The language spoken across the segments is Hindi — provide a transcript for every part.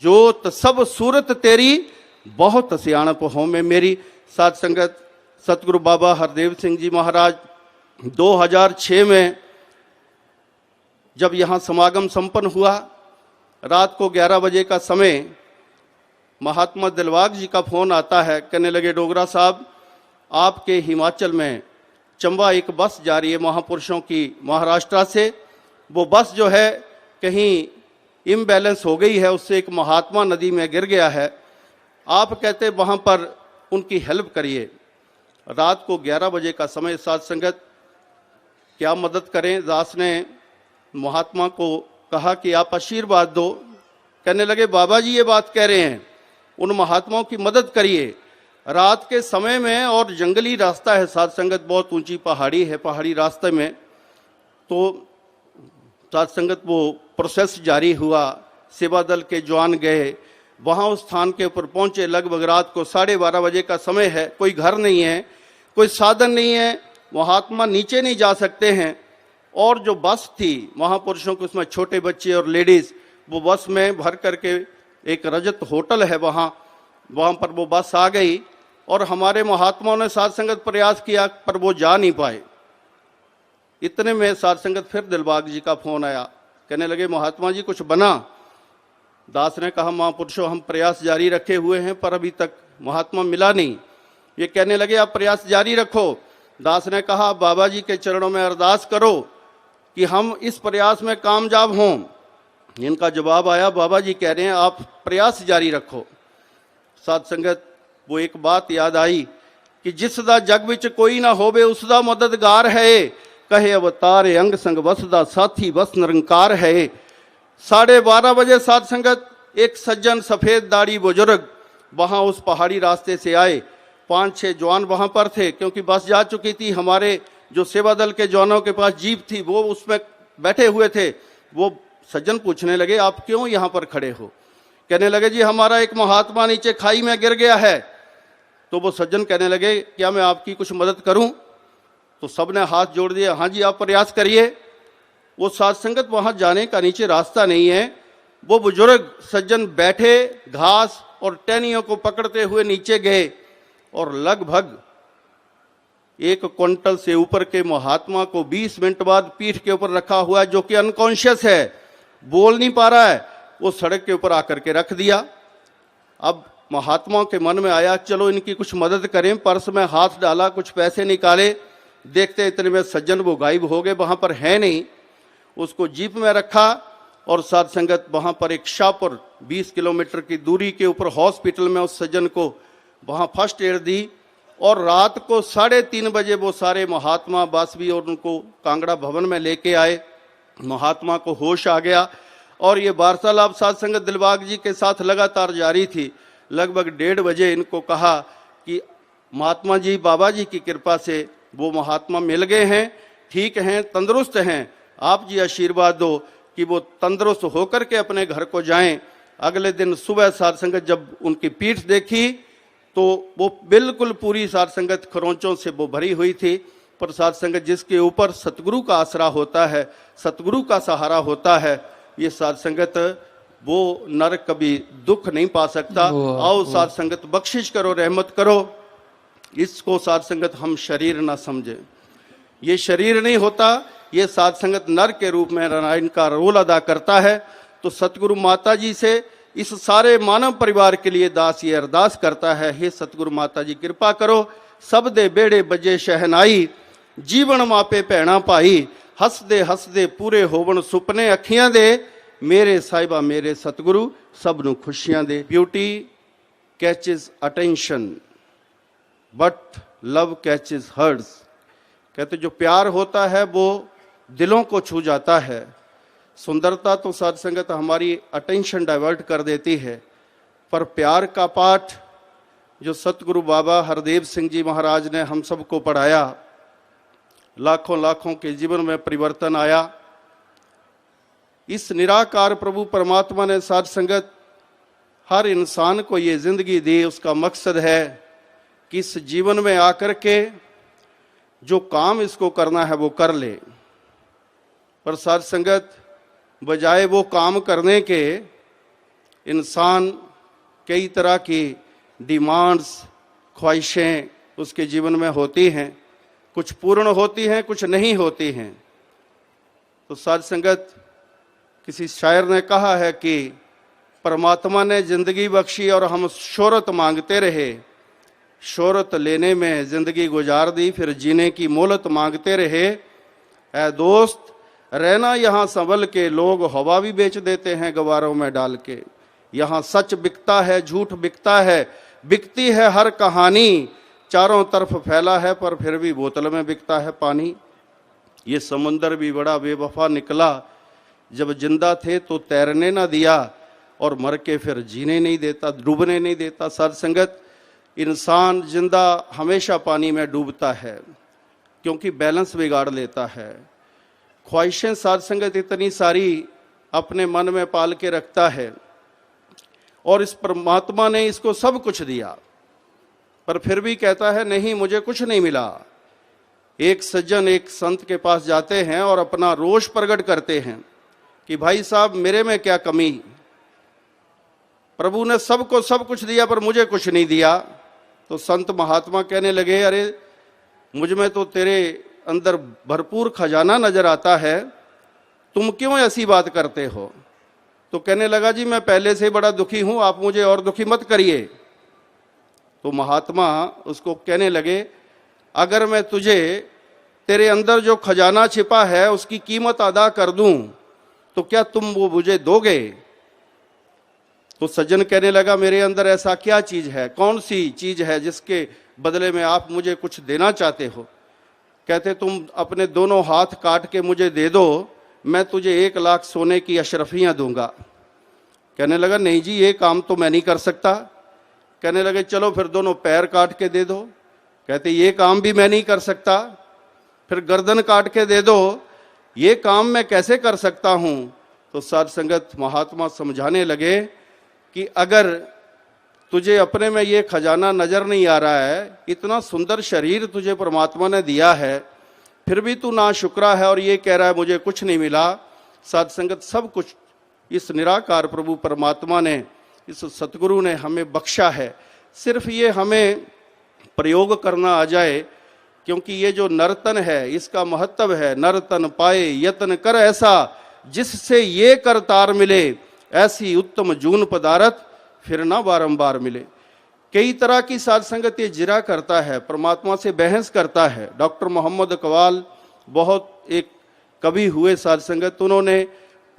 जोत सब सूरत तेरी, बहुत सियाणप हो में मेरी। साध संगत, सतगुरु बाबा हरदेव सिंह जी महाराज 2006 में जब यहाँ समागम संपन्न हुआ, रात को 11 बजे का समय, महात्मा दिलबाग जी का फोन आता है। कहने लगे, डोगरा साहब, आपके हिमाचल में चंबा एक बस जा रही है महापुरुषों की महाराष्ट्र से। वो बस जो है कहीं इम्बैलेंस हो गई है, उससे एक महात्मा नदी में गिर गया है। आप कहते वहाँ पर उनकी हेल्प करिए। रात को 11 बजे का समय, साध संगत, क्या मदद करें? दास ने महात्मा को कहा कि आप आशीर्वाद दो। कहने लगे, बाबा जी ये बात कह रहे हैं, उन महात्माओं की मदद करिए। रात के समय में और जंगली रास्ता है साध संगत, बहुत ऊंची पहाड़ी है, पहाड़ी रास्ते में। तो साध संगत वो प्रोसेस जारी हुआ, सेवा दल के जवान गए, वहाँ उस स्थान के ऊपर पहुँचे। लगभग रात को 12:30 बजे का समय है, कोई घर नहीं है, कोई साधन नहीं है, महात्मा नीचे नहीं जा सकते हैं। और जो बस थी महापुरुषों की, उसमें छोटे बच्चे और लेडीज़, वो बस में भर करके एक रजत होटल है वहाँ पर वो बस आ गई। और हमारे महात्माओं ने साध संगत प्रयास किया, पर वो जा नहीं पाए। इतने में साध संगत फिर दिलबाग जी का फोन आया। कहने लगे, महात्मा जी कुछ बना? दास ने कहा, महापुरुषों हम प्रयास जारी रखे हुए हैं, पर अभी तक महात्मा मिला नहीं। ये कहने लगे, आप प्रयास जारी रखो। दास ने कहा, बाबा जी के चरणों में अरदास करो कि हम इस प्रयास में कामयाब हों। इनका जवाब आया, बाबा जी कह रहे हैं आप प्रयास जारी रखो। साध संगत, वो एक बात याद आई कि जिसदा जग विच कोई ना होवे उसदा मददगार है, कहे अवतार अंग संग वसदा साथी वस निरंकार है। 12:30 बजे साध संगत, एक सज्जन सफेद दाढ़ी बुजुर्ग वहां उस पहाड़ी रास्ते से आए। 5-6 जवान वहां पर थे, क्योंकि बस जा चुकी थी। हमारे जो सेवा दल के जवानों के पास जीप थी, वो उसमें बैठे हुए थे। वो सज्जन पूछने लगे, आप क्यों यहाँ पर खड़े हो? कहने लगे, जी हमारा एक महात्मा नीचे खाई में गिर गया है। तो वो सज्जन कहने लगे, क्या मैं आपकी कुछ मदद करूं? तो सबने हाथ जोड़ दिया, हाँ जी आप प्रयास करिए। वो साध संगत, वहां जाने का नीचे रास्ता नहीं है। वो बुजुर्ग सज्जन बैठे, घास और टहनियों को पकड़ते हुए नीचे गए, और लगभग 1 क्विंटल से ऊपर के महात्मा को 20 मिनट बाद पीठ के ऊपर रखा हुआ है, जो कि अनकॉन्शियस है, बोल नहीं पा रहा है, वो सड़क के ऊपर आकर के रख दिया। अब महात्मा के मन में आया, चलो इनकी कुछ मदद करें। पर्स में हाथ डाला, कुछ पैसे निकाले, देखते इतने में सज्जन वो गायब हो गए, वहां पर है नहीं। उसको जीप में रखा और साध संगत वहां पर एक शाहपुर 20 किलोमीटर की दूरी के ऊपर हॉस्पिटल में उस सज्जन को वहां फर्स्ट एड दी। और रात को 3:30 बजे वो सारे महात्मा बासवी और उनको कांगड़ा भवन में लेके आए। महात्मा को होश आ गया और ये वार्तालाप साध संगत दिलबाग जी के साथ लगातार जारी थी। लगभग 1:30 बजे इनको कहा कि महात्मा जी, बाबा जी की कृपा से वो महात्मा मिल गए हैं, ठीक हैं, तंदुरुस्त हैं। आप जी आशीर्वाद दो कि वो तंदुरुस्त होकर के अपने घर को जाएं। अगले दिन सुबह साध संगत जब उनकी पीठ देखी तो वो बिल्कुल पूरी साध संगत खरोंचों से वो भरी हुई थी। पर साध संगत, जिसके ऊपर सतगुरु का आसरा होता है, सतगुरु का सहारा होता है, ये साध संगत वो नर कभी दुख नहीं पा सकता। आओ साध संगत, बख्शिश करो, रहमत करो। इसको साध संगत हम शरीर ना समझे, ये शरीर नहीं होता, ये साध संगत नर के रूप में नारायण का रोल अदा करता है। तो सतगुरु माता जी से इस सारे मानव परिवार के लिए दास ये अरदास करता है, हे सतगुरु माता जी कृपा करो, सब दे बेड़े बजे शहनाई, जीवन मापे भैणा भाई, हसदे हसदे पूरे होवन सुपने अखियां दे, मेरे साहिबा मेरे सतगुरु सब नू खुशियां दे। Beauty catches attention but love catches hearts. कहते जो प्यार होता है वो दिलों को छू जाता है। सुंदरता तो साध संगत हमारी अटेंशन डाइवर्ट कर देती है, पर प्यार का पाठ जो सतगुरु बाबा हरदेव सिंह जी महाराज ने हम सबको पढ़ाया, लाखों लाखों के जीवन में परिवर्तन आया। इस निराकार प्रभु परमात्मा ने साध संगत हर इंसान को ये जिंदगी दी, उसका मकसद है कि इस जीवन में आकर के जो काम इसको करना है वो कर ले। पर साध संगत बजाय वो काम करने के इंसान कई तरह की डिमांड्स, ख्वाहिशें उसके जीवन में होती हैं, कुछ पूर्ण होती हैं, कुछ नहीं होती हैं। तो साध संगत, किसी शायर ने कहा है कि परमात्मा ने जिंदगी बख्शी और हम शोहरत मांगते रहे, शोहरत लेने में जिंदगी गुजार दी, फिर जीने की मोहलत मांगते रहे। ऐ दोस्त रहना यहाँ संभल के, लोग हवा भी बेच देते हैं गवारों में डाल के। यहाँ सच बिकता है, झूठ बिकता है, बिकती है हर कहानी, चारों तरफ फैला है पर फिर भी बोतल में बिकता है पानी। ये समुंदर भी बड़ा बेवफा निकला, जब जिंदा थे तो तैरने ना दिया और मर के फिर जीने नहीं देता, डूबने नहीं देता। साध संगत, इंसान जिंदा हमेशा पानी में डूबता है क्योंकि बैलेंस बिगाड़ लेता है। ख्वाहिशें साध संगत इतनी सारी अपने मन में पाल के रखता है और इस परमात्मा ने इसको सब कुछ दिया, पर फिर भी कहता है नहीं, मुझे कुछ नहीं मिला। एक सज्जन एक संत के पास जाते हैं और अपना रोष प्रकट करते हैं कि भाई साहब, मेरे में क्या कमी, प्रभु ने सबको सब कुछ दिया पर मुझे कुछ नहीं दिया। तो संत महात्मा कहने लगे, अरे मुझ में तो तेरे अंदर भरपूर खजाना नजर आता है, तुम क्यों ऐसी बात करते हो? तो कहने लगा, जी मैं पहले से बड़ा दुखी हूं, आप मुझे और दुखी मत करिए। तो महात्मा उसको कहने लगे, अगर मैं तुझे तेरे अंदर जो खजाना छिपा है उसकी कीमत अदा कर दूं तो क्या तुम वो मुझे दोगे? तो सज्जन कहने लगा, मेरे अंदर ऐसा क्या चीज है, कौन सी चीज है जिसके बदले में आप मुझे कुछ देना चाहते हो? कहते, तुम अपने दोनों हाथ काट के मुझे दे दो, मैं तुझे 1 लाख सोने की अशरफियां दूंगा। कहने लगा, नहीं जी, ये काम तो मैं नहीं कर सकता। कहने लगे, चलो फिर दोनों पैर काट के दे दो। कहते, ये काम भी मैं नहीं कर सकता। फिर गर्दन काट के दे दो, ये काम मैं कैसे कर सकता हूं? तो साध संगत, महात्मा समझाने लगे कि अगर तुझे अपने में ये खजाना नजर नहीं आ रहा है, इतना सुंदर शरीर तुझे परमात्मा ने दिया है, फिर भी तू नाशुक्रा है और ये कह रहा है मुझे कुछ नहीं मिला। साध संगत, सब कुछ इस निराकार प्रभु परमात्मा ने, इस सतगुरु ने हमें बख्शा है। सिर्फ ये हमें प्रयोग करना आ जाए, क्योंकि ये जो नर्तन है इसका महत्व है, नर्तन पाए यत्न कर ऐसा, जिससे ये करतार मिले, ऐसी उत्तम जून पदारथ फिर ना बारंबार मिले। कई तरह की साध संगत ये जिरा करता है, परमात्मा से बहस करता है। डॉक्टर मोहम्मद इकबाल बहुत एक कवि हुए साध संगत, उन्होंने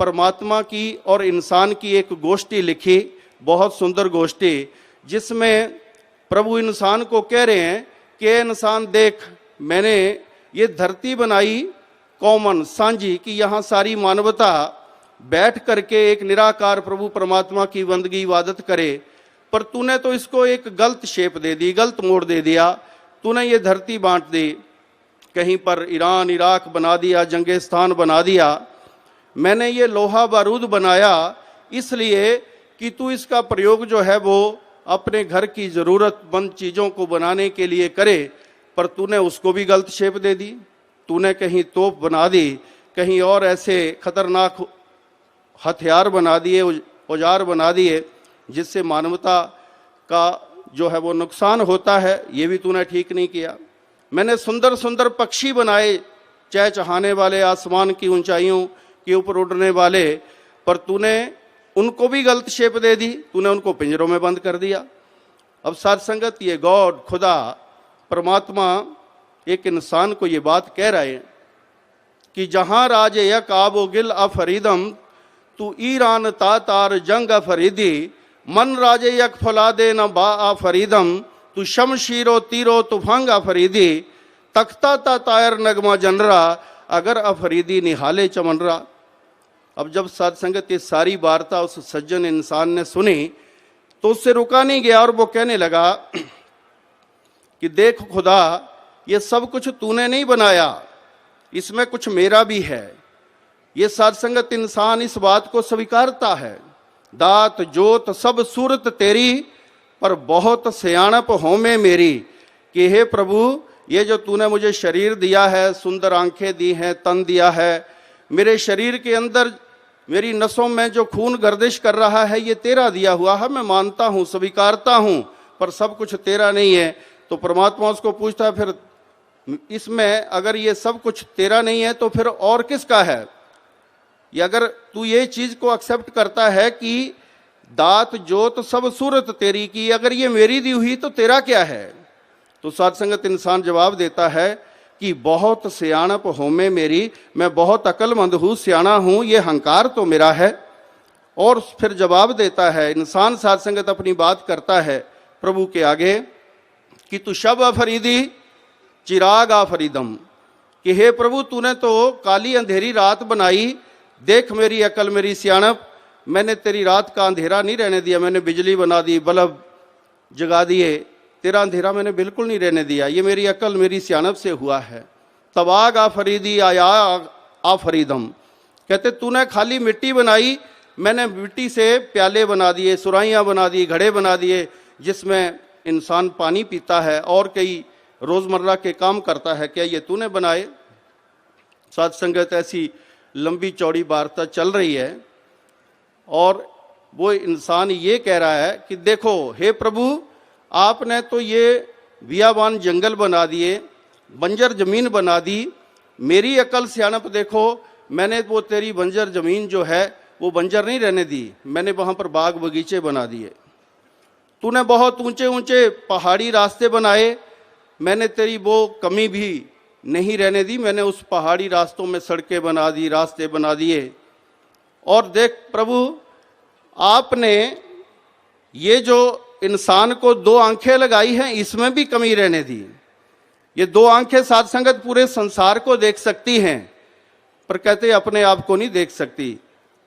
परमात्मा की और इंसान की एक गोष्ठी लिखी, बहुत सुंदर गोष्ठी, जिसमें प्रभु इंसान को कह रहे हैं कि इंसान देख, मैंने ये धरती बनाई कॉमन सांझी कि यहाँ सारी मानवता बैठ करके एक निराकार प्रभु परमात्मा की बंदगी इबादत करे, पर तूने तो इसको एक गलत शेप दे दी, गलत मोड़ दे दिया। तूने ये धरती बांट दी, कहीं पर ईरान इराक बना दिया, जंगिस्तान बना दिया। मैंने ये लोहा बारूद बनाया इसलिए कि तू इसका प्रयोग जो है वो अपने घर की ज़रूरतमंद चीज़ों को बनाने के लिए करे, पर तूने उसको भी गलत शेप दे दी। तूने कहीं तोप बना दी, कहीं और ऐसे खतरनाक हथियार बना दिए, औजार बना दिए, जिससे मानवता का जो है वो नुकसान होता है। ये भी तूने ठीक नहीं किया। मैंने सुंदर सुंदर पक्षी बनाए, चहचहाने वाले, आसमान की ऊंचाइयों के ऊपर उड़ने वाले, पर तूने उनको भी गलत शेप दे दी, तूने उनको पिंजरों में बंद कर दिया। अब साध संगत, ये गॉड, खुदा, परमात्मा एक इंसान को ये बात कह रहे हैं कि जहां राज यक आबो गिल अफरीदम, तू ईरान तातार जंग अफरीदी, मन राजे यक फुलादे न बा आफरीदम, तू शमशीरो तीरो तुफंग अफरीदी, तख्ता ता तायर नगमा जनरा, अगर अफरीदी निहाले चमनरा। अब जब साध संगत ये सारी वार्ता उस सज्जन इंसान ने सुनी तो उससे रुका नहीं गया और वो कहने लगा कि देख खुदा, ये सब कुछ तूने नहीं बनाया, इसमें कुछ मेरा भी है। ये साध संगत इंसान इस बात को स्वीकारता है, दात जोत सब सूरत तेरी, पर बहुत सियाणप हो में मेरी, कि हे प्रभु, ये जो तूने मुझे शरीर दिया है, सुंदर आंखें दी हैं, तन दिया है, मेरे शरीर के अंदर मेरी नसों में जो खून गर्दिश कर रहा है ये तेरा दिया हुआ है, मैं मानता हूँ, स्वीकारता हूँ, पर सब कुछ तेरा नहीं है। तो परमात्मा उसको पूछता है, फिर इसमें अगर ये सब कुछ तेरा नहीं है तो फिर और किसका है? ये अगर तू ये चीज को एक्सेप्ट करता है कि दात जोत सब सूरत तेरी की, अगर ये मेरी दी हुई तो तेरा क्या है? तो साध संगत इंसान जवाब देता है कि बहुत सियाणप हो में मेरी, मैं बहुत अक्लमंद हूँ, सियाणा हूँ, ये हंकार तो मेरा है। और फिर जवाब देता है इंसान, साध संगत अपनी बात करता है प्रभु के आगे कि तू शब अफरीदी चिराग आफरीदम, कि हे प्रभु तूने तो काली अंधेरी रात बनाई, देख मेरी अकल मेरी सियाणप, मैंने तेरी रात का अंधेरा नहीं रहने दिया, मैंने बिजली बना दी, बल्ब जगा दिए, तेरा अंधेरा मैंने बिल्कुल नहीं रहने दिया, ये मेरी अकल मेरी सियाणप से हुआ है। तबाग आफरीदी आया आफरीदम, कहते तूने खाली मिट्टी बनाई, मैंने मिट्टी से प्याले बना दिए, सुराइयाँ बना दी, घड़े बना दिए जिसमें इंसान पानी पीता है और कई रोजमर्रा के काम करता है, क्या ये तूने बनाए? साध संगत ऐसी लंबी चौड़ी वार्ता चल रही है और वो इंसान ये कह रहा है कि देखो हे प्रभु, आपने तो ये बियाबान जंगल बना दिए, बंजर जमीन बना दी, मेरी अकल सियाणप देखो, मैंने वो तेरी बंजर जमीन जो है वो बंजर नहीं रहने दी, मैंने वहां पर बाग बगीचे बना दिए। तूने बहुत ऊंचे ऊंचे पहाड़ी रास्ते बनाए, मैंने तेरी वो कमी भी नहीं रहने दी, मैंने उस पहाड़ी रास्तों में सड़कें बना दी, रास्ते बना दिए। और देख प्रभु, आपने ये जो इंसान को दो आंखें लगाई हैं इसमें भी कमी रहने दी। ये दो आंखें साध संगत पूरे संसार को देख सकती हैं, पर कहते अपने आप को नहीं देख सकती।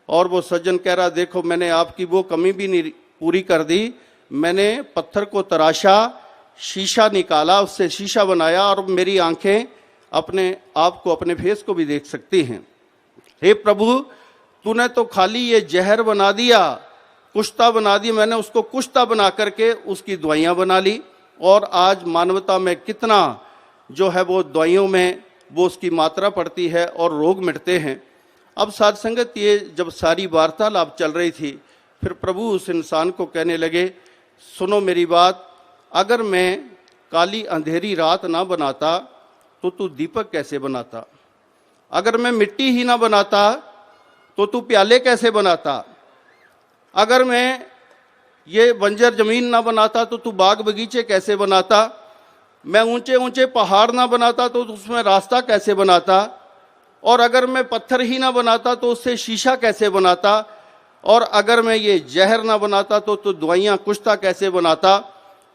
और वो सज्जन कह रहा देखो मैंने आपकी वो कमी भी नहीं पूरी कर दी, मैंने पत्थर को तराशा, शीशा निकाला, उससे शीशा बनाया और मेरी आंखें अपने आप को, अपने फेस को भी देख सकती हैं। हे प्रभु, तूने तो खाली ये जहर बना दिया, कुश्ता बना दी, मैंने उसको कुश्ता बना करके उसकी दवाइयाँ बना ली। और आज मानवता में कितना जो है वो दवाइयों में वो उसकी मात्रा पड़ती है और रोग मिटते हैं। अब साध संगत ये जब सारी वार्तालाप चल रही थी, फिर प्रभु उस इंसान को कहने लगे, सुनो मेरी बात, अगर मैं काली अंधेरी रात ना बनाता तो तू दीपक कैसे बनाता? अगर मैं मिट्टी ही ना बनाता तो तू प्याले कैसे बनाता? अगर मैं ये बंजर जमीन ना बनाता तो तू बाग बगीचे कैसे बनाता? मैं ऊंचे ऊंचे पहाड़ ना बनाता तो उसमें रास्ता कैसे बनाता? और अगर मैं पत्थर ही ना बनाता तो उससे शीशा कैसे बनाता? और अगर मैं ये जहर ना बनाता तो तू दवाइयाँ कुश्ता कैसे बनाता?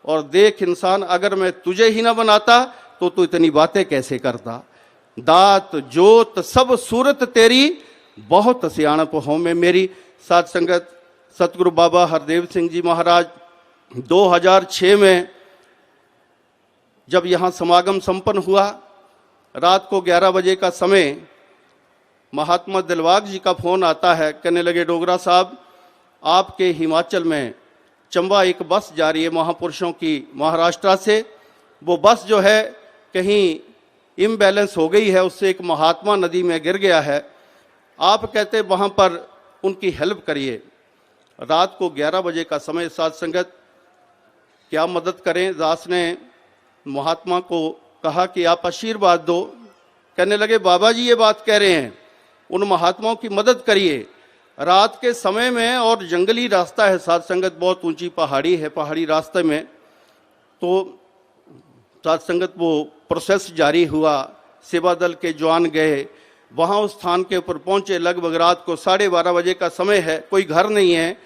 और देख इंसान, अगर मैं तुझे ही ना बनाता तो तू इतनी बातें कैसे करता? दात जोत सब सूरत तेरी, बहुत सियाणप हो में मेरी। साध संगत सतगुरु बाबा हरदेव सिंह जी महाराज 2006 में जब यहाँ समागम संपन्न हुआ, रात को 11 बजे का समय, महात्मा दिलबाग जी का फोन आता है, कहने लगे डोगरा साहब, आपके हिमाचल में चंबा एक बस जा रही है महापुरुषों की महाराष्ट्र से, वो बस जो है कहीं इम्बैलेंस हो गई है, उससे एक महात्मा नदी में गिर गया है, आप कहते वहाँ पर उनकी हेल्प करिए। रात को 11 बजे का समय, साध संगत क्या मदद करें? दास ने महात्मा को कहा कि आप आशीर्वाद दो। कहने लगे बाबा जी ये बात कह रहे हैं, उन महात्माओं की मदद करिए। रात के समय में और जंगली रास्ता है साध संगत, बहुत ऊंची पहाड़ी है, पहाड़ी रास्ते में। तो साध संगत वो प्रोसेस जारी हुआ, सेवा दल के जवान गए, वहाँ उस स्थान के ऊपर पहुँचे। लगभग रात को 12:30 बजे का समय है, कोई घर नहीं है,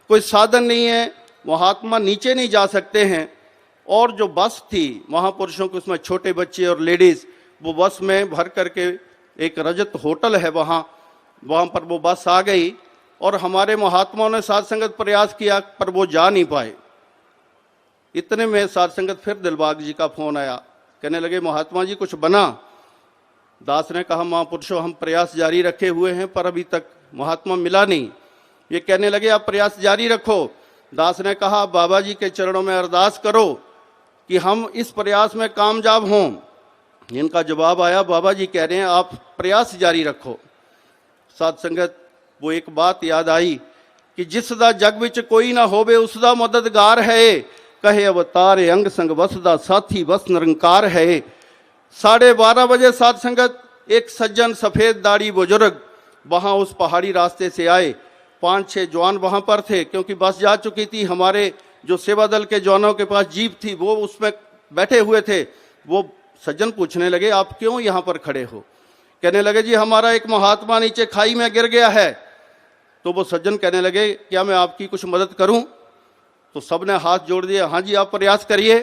कोई साधन नहीं है, महात्मा नीचे नहीं जा सकते हैं। और जो बस थी महापुरुषों की, उसमें छोटे बच्चे और लेडीज़, वो बस में भर करके एक रजत होटल है वहाँ पर वो बस आ गई। और हमारे महात्माओं ने साध संगत प्रयास किया पर वो जा नहीं पाए। इतने में साध संगत फिर दिलबाग जी का फोन आया, कहने लगे महात्मा जी कुछ बना? दास ने कहा महापुरुषों हम प्रयास जारी रखे हुए हैं पर अभी तक महात्मा मिला नहीं। ये कहने लगे आप प्रयास जारी रखो। दास ने कहा बाबा जी के चरणों में अरदास करो कि हम इस प्रयास में कामयाब हों। इनका जवाब आया, बाबा जी कह रहे हैं आप प्रयास जारी रखो। साध संगत वो एक बात याद आई कि जिस दा जग विच कोई ना होवे उस दा मददगार है, कहे अवतार अंग संग वसदा साथी वस निरंकार है। 12:30 बजे साध संगत एक सज्जन सफेद दाढ़ी बुजुर्ग वहां उस पहाड़ी रास्ते से आए। 5-6 जवान वहां पर थे, क्योंकि बस जा चुकी थी। हमारे जो सेवा दल के जवानों के पास जीप थी वो उसमें बैठे हुए थे। वो सज्जन पूछने लगे, आप क्यों यहाँ पर खड़े हो? कहने लगे, जी हमारा एक महात्मा नीचे खाई में गिर गया है। तो वो सज्जन कहने लगे, क्या मैं आपकी कुछ मदद करूं? तो सबने हाथ जोड़ दिए, हाँ जी आप प्रयास करिए।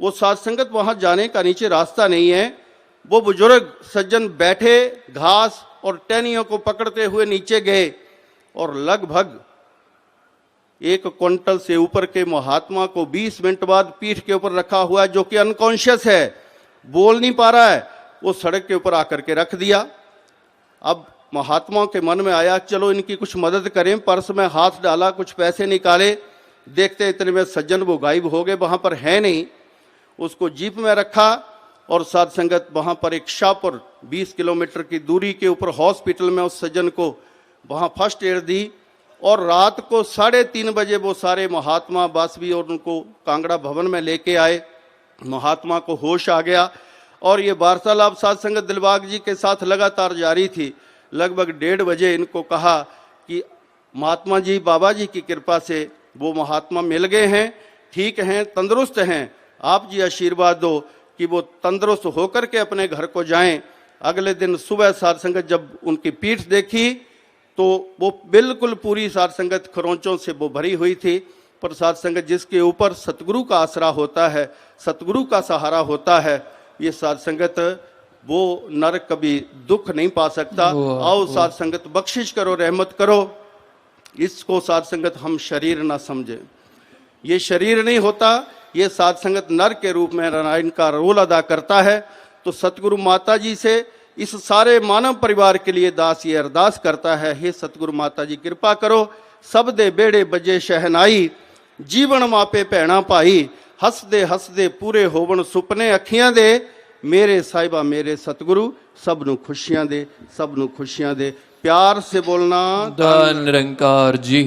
वो साध संगत वहां जाने का नीचे रास्ता नहीं है। वो बुजुर्ग सज्जन बैठे, घास और टहनियों को पकड़ते हुए नीचे गए और लगभग 1 क्विंटल से ऊपर के महात्मा को 20 मिनट बाद पीठ के ऊपर रखा हुआ है, जो कि अनकॉन्शियस है, बोल नहीं पा रहा है, वो सड़क के ऊपर आकर के रख दिया। अब महात्माओं के मन में आया, चलो इनकी कुछ मदद करें। पर्स में हाथ डाला, कुछ पैसे निकाले, देखते इतने में सज्जन वो गायब हो गए, वहां पर है नहीं। उसको जीप में रखा और साध संगत वहां पर एक शाहपुर 20 किलोमीटर की दूरी के ऊपर हॉस्पिटल में उस सज्जन को वहां फर्स्ट एड दी। और रात को 3:30 बजे वो सारे महात्मा बासवी और उनको कांगड़ा भवन में लेके आए। महात्मा को होश आ गया और ये वार्तालाप साध संगत दिलबाग जी के साथ लगातार जारी थी। लगभग 1:30 बजे इनको कहा कि महात्मा जी बाबा जी की कृपा से वो महात्मा मिल गए हैं, ठीक हैं, तंदुरुस्त हैं। आप जी आशीर्वाद दो कि वो तंदुरुस्त होकर के अपने घर को जाएं। अगले दिन सुबह साध संगत जब उनकी पीठ देखी तो वो बिल्कुल पूरी साध संगत खरोंचों से वो भरी हुई थी। पर साध संगत जिसके ऊपर सतगुरु का आसरा होता है, सतगुरु का सहारा होता है, ये साध संगत वो नर कभी दुख नहीं पा सकता। आओ साध संगत बख्शिश करो, रहमत करो। इसको साध संगत हम शरीर ना समझे, ये शरीर नहीं होता, ये साध संगत नर के रूप में नारायण का रोल अदा करता है। तो सतगुरु माता जी से इस सारे मानव परिवार के लिए दास ये अरदास करता है, हे सतगुरु माता जी कृपा करो, सब दे बेड़े बजे शहनाई, जीवन मापे भैणा भाई, हसदे हसदे पूरे होवन सुपने अखियां दे, मेरे साहिबा मेरे सतगुरु सब नू खुशियां दे, सब नू खुशियां दे। प्यार से बोलना, धन निरंकार जी।